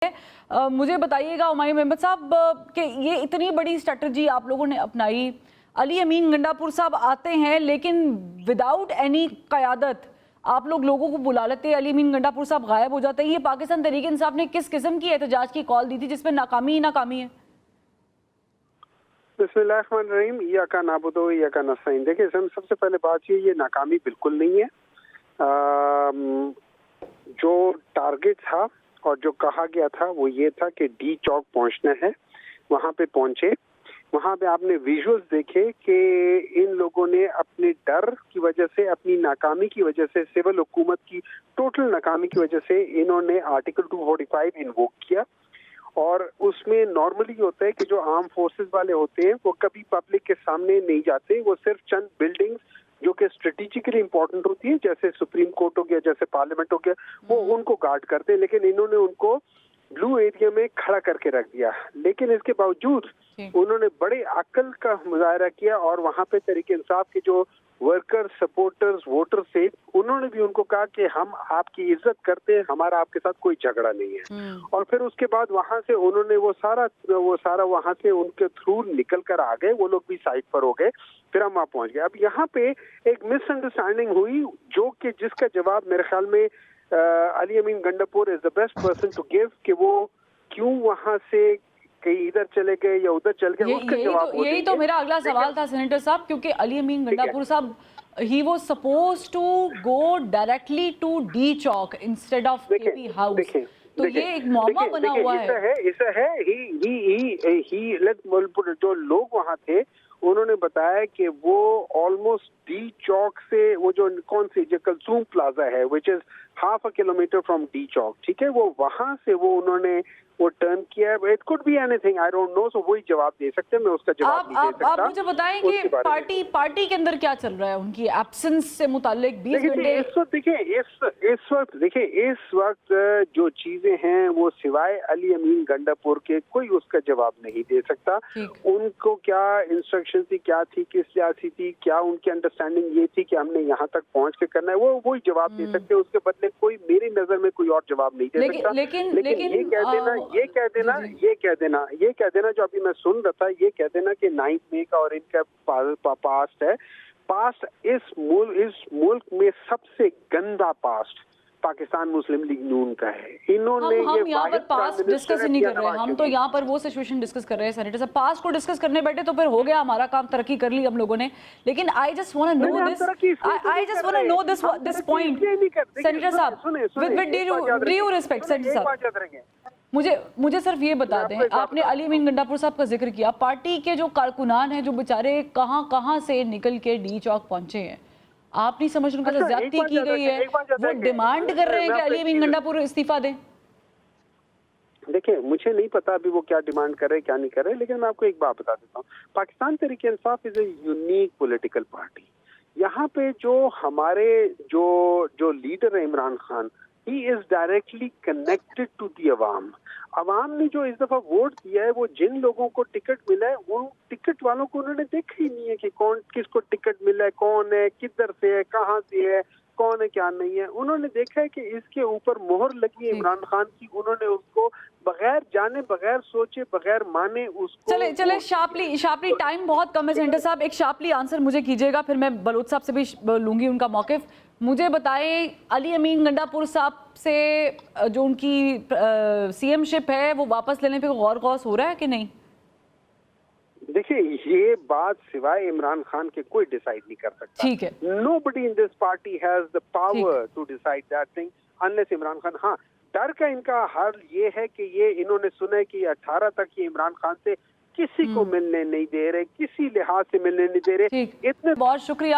मुझे बताइएगा हुमायूं अहमद साहब कि ये इतनी बड़ी स्ट्रेटजी आप लोगों ने अपनाई। अली अमीन गंडापुर साहब आते हैं लेकिन विदाउट एनी क़यादत आप लोगों को बुला लेते हैं, अली अमीन गंडापुर साहब गायब हो जाते हैं। ये पाकिस्तान तहरीक इंसाफ ने किस किस्म की एहतजाज की कॉल दी थी जिसमें नाकामी ही नाकामी है? बिस्मिल्लाहिर्रहमानिर्रहीम, इय्याका नअबुदु व इय्याका नस्तईन। देखिए, सबसे पहले बात ये नाकामी बिल्कुल नहीं है। जो टारगेट था और जो कहा गया था वो ये था कि डी चौक पहुंचना है। वहां पे पहुंचे, वहां पे आपने विजुअल्स देखे कि इन लोगों ने अपने डर की वजह से, अपनी नाकामी की वजह से, सिविल हुकूमत की टोटल नाकामी की वजह से इन्होंने आर्टिकल 245 इन्वोक किया। और उसमें नॉर्मली होता है कि जो आर्म फोर्सेस वाले होते हैं वो कभी पब्लिक के सामने नहीं जाते, वो सिर्फ चंद बिल्डिंग्स जो कि स्ट्रेटेजिकली इंपॉर्टेंट होती है, जैसे सुप्रीम कोर्ट हो गया, जैसे पार्लियामेंट हो गया, वो उनको गार्ड करते हैं। लेकिन इन्होंने उनको ब्लू एरिया में खड़ा करके रख दिया। लेकिन इसके बावजूद उन्होंने बड़े अक्ल का मुजाहरा किया और वहां पे तहरीक इंसाफ के जो वर्कर, सपोर्टर्स, वोटर्स थे, उन्होंने भी उनको कहा कि हम आपकी इज्जत करते हैं, हमारा आपके साथ कोई झगड़ा नहीं है। और फिर उसके बाद वहां से उन्होंने वो सारा वहां से उनके थ्रू निकल कर आ गए। वो लोग भी साइड पर हो गए, फिर हम वहां पहुंच गए। अब यहाँ पे एक मिसअंडरस्टैंडिंग हुई जो कि जिसका जवाब मेरे ख्याल में Ali Amin Gandapur is the best person to give, कि वो क्यों वहां से कहीं इधर चले गए या उधर चले गए, उसका जवाब यही तो मेरा अगला सवाल था सेनेटर साहब, क्योंकि अली अमीन गंडापुर साहब he was supposed to go directly to D Chowk instead of KP house. तो ये एक मौका बना हुआ है। ऐसा है जो लोग वहाँ थे उन्होंने बताया कि वो ऑलमोस्ट डी चौक से, वो जो कौन सी जो कलसूम प्लाजा है which is half a kilometre from D Chowk, ठीक है, वो वहां से वो उन्होंने वो टर्न किया है। It could be anything, I don't know, so वही जवाब दे सकते हैं, मैं उसका जवाब नहीं दे सकता। आप मुझे बताएं कि पार्टी के अंदर क्या चल रहा है, उनकी एब्सेंस से मुताल्लिक 20 घंटे इस वक्त जो चीजें हैं वो सिवाय अली अमीन गंडापुर के कोई उसका जवाब नहीं दे सकता। उनको क्या इंस्ट्रक्शन थी, क्या थी, किस लिहाज थी, क्या उनकी अंडरस्टैंडिंग ये थी कि हमने यहाँ तक पहुँच के करना है, वो वही जवाब दे सकते हैं। उसके बदले कोई मेरी नजर में कोई और जवाब नहीं दे सकता। लेकिन ये कह देना जो अभी मैं सुन रहा था, ये कह देना कि 9 मई का और इनका पास्ट है। पास्ट इस मुल्क में सबसे गंदा पास्ट पाकिस्तान मुस्लिम लीग नून का है। इन्होंने हम यहाँ पर पास्ट डिस्कस नहीं कर रहे हैं, हम तो यहाँ पर वो सिचुएशन डिस्कस कर रहे हैं। सेनेटर साहब, पास्ट को डिस्कस करने बैठे तो फिर हो गया, हमारा काम, तरक्की कर ली हम लोगों ने। लेकिन I just want to know this point senator साहब, विद ड्यू रिस्पेक्ट सेनेटर साहब, मुझे सिर्फ ये बता दें, आपने अली अमीन गंडापुर साहब का जिक्र किया, पार्टी के जो कारकुनान हैं जो बेचारे कहां से निकल के डी चौक पहुंचे हैं, आप नहीं समझ उनके साथ ज्यादती की गई है, वो डिमांड कर रहे हैं कि अली अमीन गंडापुर इस्तीफा दें। देखिए, मुझे नहीं पता अभी वो क्या डिमांड कर रहे हैं, क्या नहीं कर रहे, लेकिन मैं आपको एक बात बता देता हूँ। Pakistan Tehreek Insaf is a unique political party. यहाँ पे जो हमारे जो लीडर है Imran Khan, he is directly connected to the awam. अवाम ने जो इस दफा वोट दिया है, वो जिन लोगों को टिकट मिला है, उन टिकट वालों को उन्होंने देखा ही नहीं है कि कौन किसको टिकट मिला है, कौन है, किधर से है, कहाँ से है, कौन है, क्या नहीं है। उन्होंने देखा है कि इसके ऊपर मोहर लगी है इमरान खान की, उन्होंने उसको बगैर जाने, बगैर सोचे, बगैर माने उसको। चले शार्पली टाइम बहुत कम है सेनेटर साहब, एक शार्पली आंसर मुझे कीजिएगा, फिर मैं बलोच साहब से भी लूंगी उनका मौकिफ। मुझे बताएं, अली अमीन गंडापुर साहब से जो उनकी सीएमशिप है वो वापस लेने पे गौर गौस हो रहा है कि नहीं? देखिए, ये बात सिवाय इमरान खान के कोई डिसाइड नहीं कर सकता। ठीक है, nobody in this party has the power to decide that thing unless Imran Khan. हाँ, डर का इनका हल ये है कि ये इन्होंने सुना है कि 18 तक ये इमरान खान से किसी को मिलने नहीं दे रहे, किसी लिहाज से मिलने नहीं दे रहे। इतने बहुत शुक्रिया।